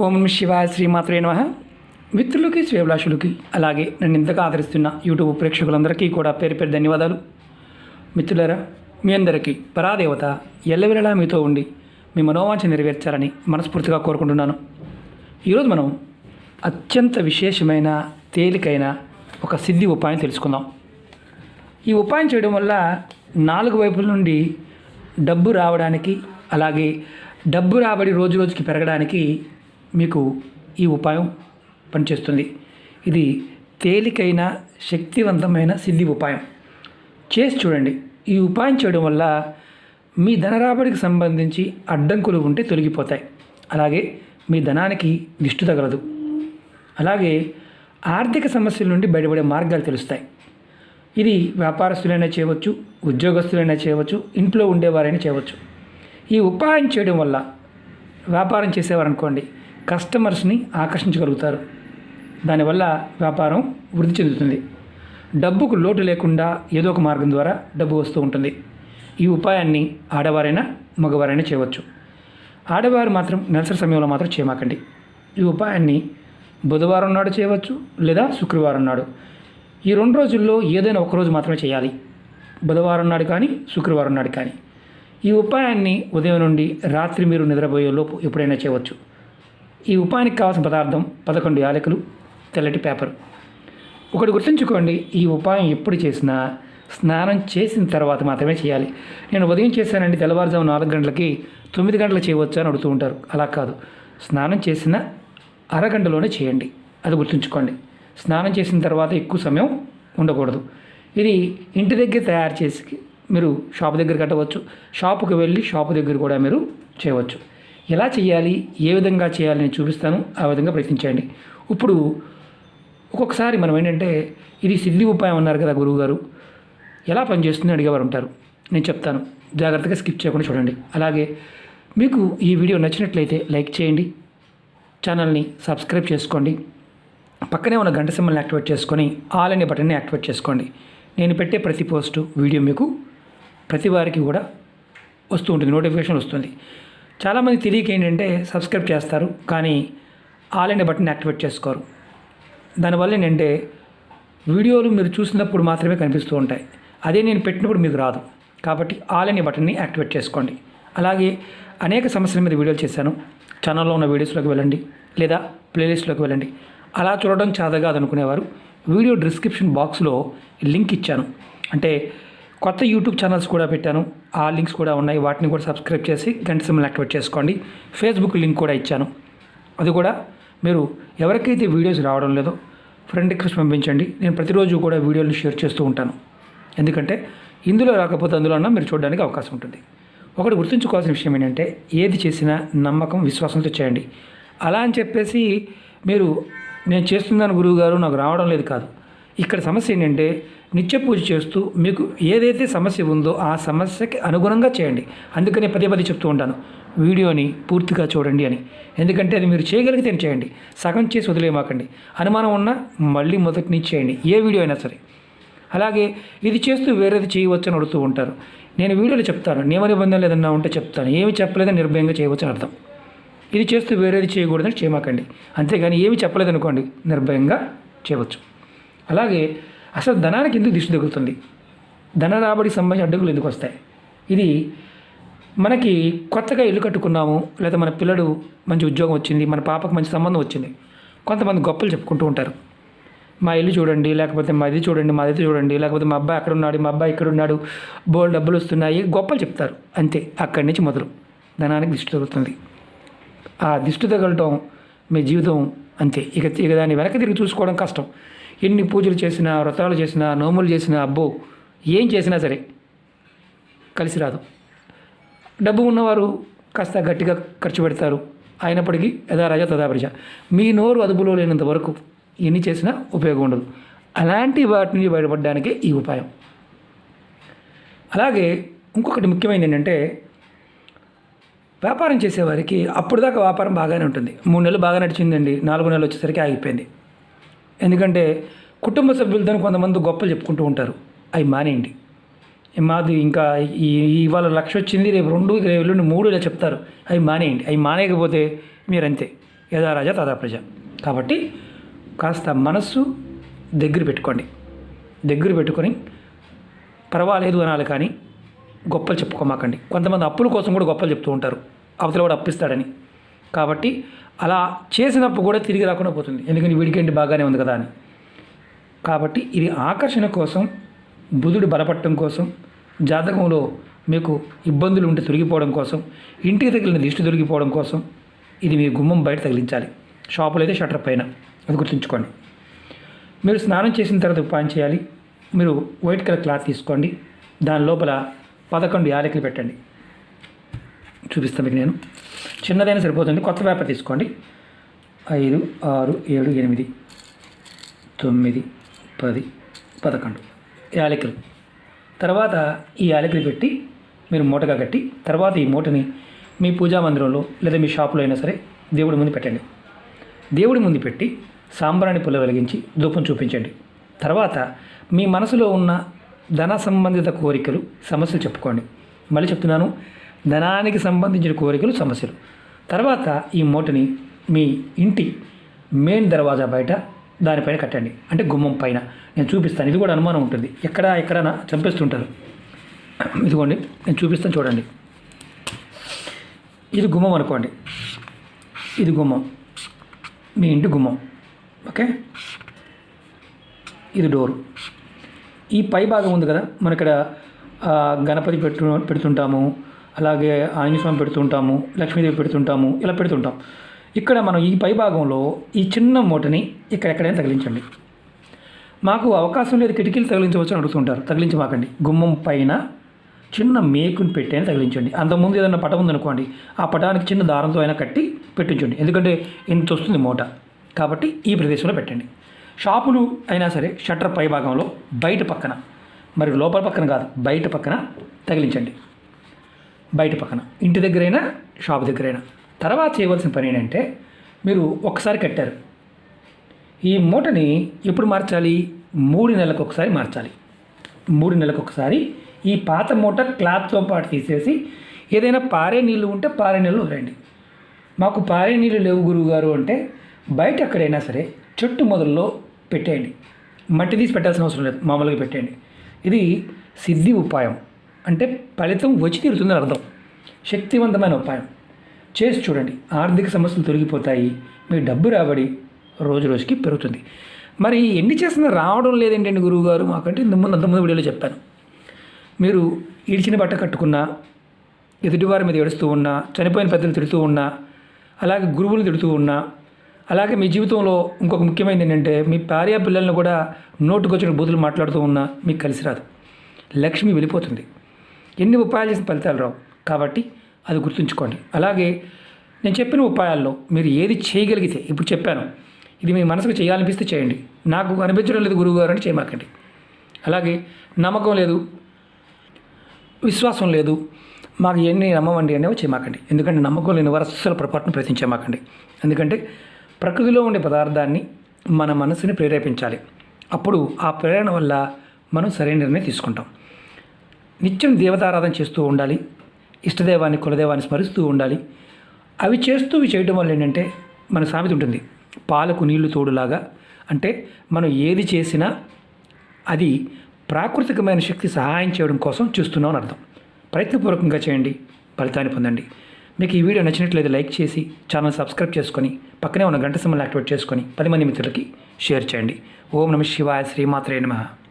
ఓం శివాయ శ్రీమాత్రే నమః. మిత్రులకి శ్రేభిలాషులకి అలాగే నన్ను ఇంతగా ఆదరిస్తున్న యూట్యూబ్ ప్రేక్షకులందరికీ కూడా పేరు పేరు ధన్యవాదాలు. మిత్రులారా, మీ అందరికీ పరాదేవత ఎల్లవేళలా మీతో ఉండి మీ మనోవాంఛ నెరవేర్చాలని మనస్ఫూర్తిగా కోరుకుంటున్నాను. ఈరోజు మనం అత్యంత విశేషమైన తేలికైన ఒక సిద్ధి ఉపాయం తెలుసుకుందాం. ఈ ఉపాయం చేయడం వల్ల 4 వైపుల నుండి డబ్బు రావడానికి, అలాగే డబ్బు రాబడి రోజు రోజుకి పెరగడానికి మీకు ఈ ఉపాయం పనిచేస్తుంది. ఇది తేలికైన శక్తివంతమైన సిద్ధి ఉపాయం. చేసి చూడండి. ఈ ఉపాయం చేయడం వల్ల మీ ధన రాబడికి సంబంధించి అడ్డంకులు ఉంటే తొలగిపోతాయి. అలాగే మీ ధనానికి దిష్టి తగలదు. అలాగే ఆర్థిక సమస్యల నుండి బయటపడే మార్గాలు తెలుస్తాయి. ఇది వ్యాపారస్తులైనా చేయవచ్చు, ఉద్యోగస్తులైనా చేయవచ్చు, ఇంట్లో ఉండేవారైనా చేయవచ్చు. ఈ ఉపాయం చేయడం వల్ల వ్యాపారం చేసేవారనుకోండి, కస్టమర్స్ని ఆకర్షించగలుగుతారు. దానివల్ల వ్యాపారం వృద్ధి చెందుతుంది. డబ్బుకు లోటు లేకుండా ఏదో ఒక మార్గం ద్వారా డబ్బు వస్తూ ఉంటుంది. ఈ ఉపాయాన్ని ఆడవారైనా మగవారైనా చేయవచ్చు. ఆడవారు మాత్రం నెలసరి సమయంలో మాత్రం చేయమాకండి. ఈ ఉపాయాన్ని బుధవారం నాడు చేయవచ్చు, లేదా శుక్రవారం నాడు. ఈ 2 రోజుల్లో ఏదైనా ఒకరోజు మాత్రమే చేయాలి. బుధవారం నాడు కానీ, శుక్రవారం నాడు కానీ. ఈ ఉపాయాన్ని ఉదయం నుండి రాత్రి మీరు నిద్రపోయే లోపు ఎప్పుడైనా చేయవచ్చు. ఈ ఉపాయానికి కావాల్సిన పదార్థం 11 యాలకులు, తెల్లటి పేపర్. ఒకటి గుర్తుంచుకోండి, ఈ ఉపాయం ఎప్పుడు చేసినా స్నానం చేసిన తర్వాత మాత్రమే చేయాలి. నేను ఉదయం చేశానండి, తెల్లవారుజాము 4 గంటలకి 9 గంటలకు చేయవచ్చు అని అడుగుతూ ఉంటారు. అలా కాదు, స్నానం చేసిన అరగంటలోనే చేయండి. అది గుర్తుంచుకోండి. స్నానం చేసిన తర్వాత ఎక్కువ సమయం ఉండకూడదు. ఇది ఇంటి దగ్గర తయారు చేసి మీరు షాప్ దగ్గర కట్టవచ్చు. షాపుకి వెళ్ళి షాపు దగ్గర కూడా మీరు చేయవచ్చు. ఎలా చేయాలి, ఏ విధంగా చేయాలి నేను చూపిస్తాను. ఆ విధంగా ప్రయత్నించండి. ఇప్పుడు ఒక్కొక్కసారి మనం ఏంటంటే, ఇది సిద్ధి ఉపాయం అన్నారు కదా గురువుగారు, ఎలా పనిచేస్తుంది అడిగేవారు ఉంటారు. నేను చెప్తాను, జాగ్రత్తగా స్కిప్ చేయకుండా చూడండి. అలాగే మీకు ఈ వీడియో నచ్చినట్లయితే లైక్ చేయండి, ఛానల్ని సబ్స్క్రైబ్ చేసుకోండి, పక్కనే ఉన్న గంట సింబల్ని యాక్టివేట్ చేసుకొని ఆల్ అనే బటన్ని యాక్టివేట్ చేసుకోండి. నేను పెట్టే ప్రతి పోస్టు వీడియో మీకు ప్రతి వారికి కూడా వస్తూ ఉంటుంది, నోటిఫికేషన్ వస్తుంది. చాలామంది తెలియక ఏంటంటే సబ్స్క్రైబ్ చేస్తారు, కానీ ఆల్ అనే బటన్ యాక్టివేట్ చేసుకోరు. దానివల్ల ఏంటంటే వీడియోలు మీరు చూసినప్పుడు మాత్రమే కనిపిస్తూ ఉంటాయి, అదే నేను పెట్టినప్పుడు మీకు రాదు. కాబట్టి ఆల్ అనే బటన్ని యాక్టివేట్ చేసుకోండి. అలాగే అనేక సమస్యల మీద వీడియోలు చేశాను. ఛానల్లో ఉన్న వీడియోస్లోకి వెళ్ళండి, లేదా ప్లేలిస్ట్లోకి వెళ్ళండి. అలా చూడడం చాదగాదు అనుకునేవారు వీడియో డిస్క్రిప్షన్ బాక్స్లో లింక్ ఇచ్చాను. అంటే కొత్త యూట్యూబ్ ఛానల్స్ కూడా పెట్టాను, ఆ లింక్స్ కూడా ఉన్నాయి. వాటిని కూడా సబ్స్క్రైబ్ చేసి గంట సింబల్ యాక్టివేట్ చేసుకోండి. ఫేస్బుక్ లింక్ కూడా ఇచ్చాను, అది కూడా మీరు ఎవరికైతే వీడియోస్ రావడం లేదో ఫ్రెండ్ రిక్వెస్ట్ పంపించండి. నేను ప్రతిరోజు కూడా వీడియోలు షేర్ చేస్తూ ఉంటాను. ఎందుకంటే ఇందులో రాకపోతే అందులో అన్నా మీరు చూడడానికి అవకాశం ఉంటుంది. ఒకటి గుర్తుంచుకోవాల్సిన విషయం ఏంటంటే, ఏది చేసినా నమ్మకం, విశ్వాసంతో చేయండి. అలా అని చెప్పేసి మీరు నేను చేస్తున్నాను గురువుగారు నాకు రావడం లేదు కాదు. ఇక్కడ సమస్య ఏంటంటే, నిత్య పూజ చేస్తూ మీకు ఏదైతే సమస్య ఉందో ఆ సమస్యకి అనుగుణంగా చేయండి. అందుకనే పదే చెప్తూ ఉంటాను, వీడియోని పూర్తిగా చూడండి అని. ఎందుకంటే అది మీరు చేయగలిగితే చేయండి, సగం చేసి వదిలేమాకండి. అనుమానం ఉన్నా మళ్ళీ మొదటి నుంచి చేయండి, ఏ వీడియో అయినా సరే. అలాగే ఇది చేస్తూ వేరేది చేయవచ్చు అని అడుగుతూ ఉంటారు. నేను వీడియోలో చెప్తాను, నియమ నిబంధనలు ఏదన్నా ఉంటే చెప్తాను. ఏమి చెప్పలేదని నిర్భయంగా చేయవచ్చు అని అర్థం. ఇది చేస్తూ వేరేది చేయకూడదని చేయమాకండి. అంతేగాని ఏమి చెప్పలేదనుకోండి, నిర్భయంగా చేయవచ్చు. అలాగే అసలు ధనానికి ఎందుకు దిష్టి తగులుతుంది, ధన రాబడికి సంబంధించిన అడ్డంకులు ఎందుకు వస్తాయి? ఇది మనకి కొత్తగా ఇల్లు కట్టుకున్నాము, లేదా మన పిల్లడు మంచి ఉద్యోగం వచ్చింది, మన పాపకు మంచి సంబంధం వచ్చింది. కొంతమంది గొప్పలు చెప్పుకుంటూ ఉంటారు. మా ఇల్లు చూడండి, లేకపోతే మా ఇది చూడండి, మా ఇది చూడండి, లేకపోతే మా అబ్బాయి అక్కడ ఉన్నాడు, మా అబ్బాయి ఇక్కడ ఉన్నాడు, బోల్డ్ డబ్బులు వస్తున్నాయి, గొప్పలు చెప్తారు. అంతే, అక్కడి నుంచి మొదలు ధనానికి దిష్టి తగులుతుంది. ఆ దిష్టి తగలటం మీ జీవితం అంతే. ఇక దాన్ని వెనక్కి తిరిగి చూసుకోవడం కష్టం. ఎన్ని పూజలు చేసినా, వ్రతాలు చేసినా, నోములు చేసినా, అబ్బో ఏం చేసినా సరే కలిసి రాదు. డబ్బు ఉన్నవారు కాస్త గట్టిగా ఖర్చు పెడతారు. అయినప్పటికీ యథా రాజా తథా ప్రజ. మీ నోరు అదుపులో లేనంత వరకు ఎన్ని చేసినా ఉపయోగం ఉండదు. అలాంటి వాటి నుంచి బయటపడడానికే ఈ ఉపాయం. అలాగే ఇంకొకటి ముఖ్యమైనది ఏంటంటే, వ్యాపారం చేసేవారికి అప్పుడు దాకా వ్యాపారం బాగానే ఉంటుంది. 3 నెలలు బాగా నడిచిందండి, 4 నెలలు వచ్చేసరికి ఆగిపోయింది. ఎందుకంటే కుటుంబ సభ్యులతో కొంతమంది గొప్పలు చెప్పుకుంటూ ఉంటారు. అవి మానేయండి. మాది ఇంకా ఇవాళ 1,00,000 వచ్చింది, రేపు 2, రేపు 3 ఇలా చెప్తారు. అవి మానేయండి. అవి మానేయకపోతే మీరంతే, యథా రాజా తథా ప్రజ. కాబట్టి కాస్త మనస్సు దగ్గర పెట్టుకోండి. దగ్గర పెట్టుకొని పర్వాలేదు అనాలి, కానీ గొప్పలు చెప్పుకోమాకండి. కొంతమంది అప్పుల కోసం కూడా గొప్పలు చెప్తూ ఉంటారు, అవతల కూడా అప్పిస్తాడని. కాబట్టి అలా చేసినప్పుడు కూడా తిరిగి రాకుండా పోతుంది, ఎందుకంటే వీడికేంటి బాగానే ఉంది కదా అని. కాబట్టి ఇది ఆకర్షణ కోసం, బుధుడు బలపడటం కోసం, జాతకంలో మీకు ఇబ్బందులు ఉంటే తొలగిపోవడం కోసం, ఇంటికి తగిలిన దిష్టి తొలగిపోవడం కోసం ఇది మీ గుమ్మం బయట తగిలించాలి. షాపులో అయితే షట్టర్ పైన, అది గుర్తుంచుకోండి. మీరు స్నానం చేసిన తర్వాత ఉపాయం చేయాలి. మీరు వైట్ కలర్ క్లాత్ తీసుకోండి, దాని లోపల 11 యాలకులు పెట్టండి. చూపిస్తాను మీకు నేను, చిన్నదైనా సరిపోతుంది. కొత్త పేపర్ తీసుకోండి. 5, 6, 7, 8, 9, 10, 11 యాలకులు. తర్వాత ఈ యాలకులు పెట్టి మీరు మూటగా కట్టి, తర్వాత ఈ మూటని మీ పూజా మందిరంలో లేదా మీ షాపులో అయినా సరే దేవుడి ముందు పెట్టండి. దేవుడి ముందు పెట్టి సాంబ్రాణి పుల్ల వెలిగించి ధూపం చూపించండి. తర్వాత మీ మనసులో ఉన్న ధన సంబంధిత కోరికలు, సమస్యలు చెప్పుకోండి. మళ్ళీ చెప్తున్నాను, ధనానికి సంబంధించిన కోరికలు, సమస్యలు. తర్వాత ఈ మూటని మీ ఇంటి మెయిన్ దర్వాజా బయట దానిపైన కట్టండి, అంటే గుమ్మం పైన. నేను చూపిస్తాను, ఇది కూడా అనుమానం ఉంటుంది, ఎక్కడైనా చంపేస్తుంటారు. ఇదిగోండి నేను చూపిస్తాను, చూడండి. ఇది గుమ్మం అనుకోండి, ఇది గుమ్మం, మీ ఇంటి గుమ్మం. ఓకే, ఇది డోరు. ఈ పై భాగం ఉంది కదా, మన ఇక్కడ గణపతి పెడుతుంటాము, అలాగే ఆంజనేయ స్వామి పెడుతుంటాము, లక్ష్మీదేవి పెడుతుంటాము, ఇలా పెడుతుంటాం. ఇక్కడ మనం ఈ పై భాగంలో ఈ చిన్న మూటని ఎక్కడైనా తగిలించండి. మాకు అవకాశం లేదు, కిటికీలు తగిలించవచ్చు అని అడుగుతుంటారు. తగిలించమాకండి. గుమ్మం పైన చిన్న మేకుని పెట్టైనా తగిలించండి. అంతకుముందు ఏదైనా పటం ఉందనుకోండి, ఆ పటానికి చిన్న దారంతో అయినా కట్టి పెట్టించండి, ఎందుకంటే ఇంత వస్తుంది మూట. కాబట్టి ఈ ప్రదేశంలో పెట్టండి. షాపులు అయినా సరే షట్టర్ పై భాగంలో బయట పక్కన, మరి లోపల పక్కన కాదు, బయట పక్కన తగిలించండి. బయట పక్కన, ఇంటి దగ్గరైనా షాపు దగ్గరైనా. తర్వాత చేయవలసిన పని ఏంటంటే, మీరు ఒక్కసారి కట్టారు, ఈ మూటని ఎప్పుడు మార్చాలి? 3 నెలలకు ఒకసారి మార్చాలి. 3 నెలలకు ఒకసారి ఈ పాత మూట క్లాత్తో పాటు తీసేసి, ఏదైనా పారే నీళ్ళు ఉంటే పారే నీళ్ళు వదిలేయండి. మాకు పారే నీళ్ళు లేవు గురువుగారు అంటే, బయట ఎక్కడైనా సరే చెట్టు మొదల్లో పెట్టేయండి. మట్టి తీసి పెట్టాల్సిన అవసరం లేదు, మామూలుగా పెట్టేయండి. ఇది సిద్ధి ఉపాయం, అంటే ఫలితం వచ్చి తీరుతుందని అర్థం. శక్తివంతమైన ఉపాయం చేసి చూడండి, ఆర్థిక సమస్యలు తొలగిపోతాయి, మీ డబ్బు రాబడి రోజు రోజుకి పెరుగుతుంది. మరి ఎన్ని చేసినా రావడం లేదేంటండి గురువుగారు మాకంటే? అంతకుముందు వీడియోలో చెప్పాను. మీరు ఈడ్చిన బట్ట కట్టుకున్నా, ఎదుటివారి మీద ఏడుస్తూ ఉన్నా, చనిపోయిన పెద్దలు తిడుతూ ఉన్నా, అలాగే గురువులు తిడుతూ ఉన్నా, అలాగే మీ జీవితంలో ఇంకొక ముఖ్యమైనది ఏంటంటే, మీ భార్య పిల్లల్ని కూడా నోటుకొచ్చిన బూతులు మాట్లాడుతూ ఉన్నా మీకు కలిసి రాదు, లక్ష్మి వెళ్ళిపోతుంది. ఎన్ని ఉపాయాలు చేసిన ఫలితాలు రావు. కాబట్టి అది గుర్తుంచుకోండి. అలాగే నేను చెప్పిన ఉపాయాల్లో మీరు ఏది చేయగలిగితే, ఇప్పుడు చెప్పాను, ఇది మీ మనసుకు చేయాలనిపిస్తే చేయండి. నాకు అనిపించడం లేదు గురువుగారు అని చేయమాకండి. అలాగే నమ్మకం లేదు, విశ్వాసం లేదు, మాకు ఎన్ని నమ్మమండి అనేవి చేయమాకండి. ఎందుకంటే నమ్మకం లేని వారు అస్సలు పొరపాటును ప్రయత్నించమాకండి. ఎందుకంటే ప్రకృతిలో ఉండే పదార్థాన్ని మన మనసుని ప్రేరేపించాలి. అప్పుడు ఆ ప్రేరణ వల్ల మనం సరైన నిర్ణయం తీసుకుంటాం. నిత్యం దేవతారాధన చేస్తూ ఉండాలి, ఇష్టదైవాన్ని, కులదైవాన్ని స్మరిస్తూ ఉండాలి. అవి చేయటం వల్ల ఏంటంటే, మన సామెత ఉంటుంది, పాలకు నీళ్లు తోడులాగా. అంటే మనం ఏది చేసినా అది ప్రాకృతికమైన శక్తి సహాయం చేయడం కోసం చూస్తున్నాం అని అర్థం. ప్రయత్నపూర్వకంగా చేయండి, ఫలితాన్ని పొందండి. మీకు ఈ వీడియో నచ్చినట్లయితే లైక్ చేసి ఛానల్ సబ్స్క్రైబ్ చేసుకొని పక్కనే ఉన్న గంట సింబల్ యాక్టివేట్ చేసుకొని 10 మంది మిత్రులకి షేర్ చేయండి. ఓం నమః శివాయ, శ్రీమాత్రే నమః.